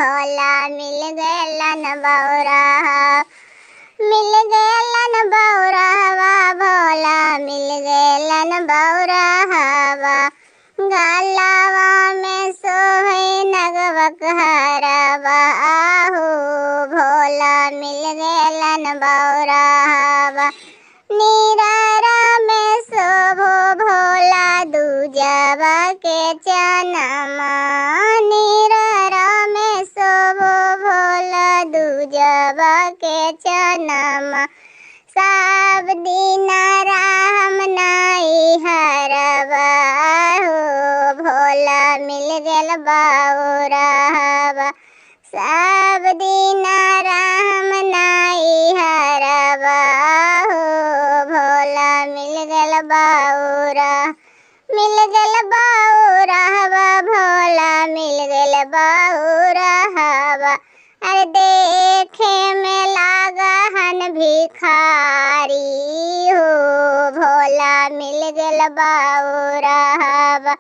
भोला मिल gallon बौरहा, मिल gallon बौरहवा भोला मिल gallon बौरहवा। गलवा में सोहे नगवक हरवा आहू भोला मिल गैलन बौरहवा। नीरारा में शोभो भोला दूजवा के चनमा, नीरारा में शोभो भोला दूजवा के चनमा। सब दिन राम नाई हरवा हो भोला मिल गैल बौरहवा। सब दिन राम नाई हरवा हो भोला मिल गैल बौरहा, मिल गैल बौरहवा भोला मिल गैल बौरहवा। अरे देखे में लागहन भिखारी हो भोला मिल गैल बौरहवा।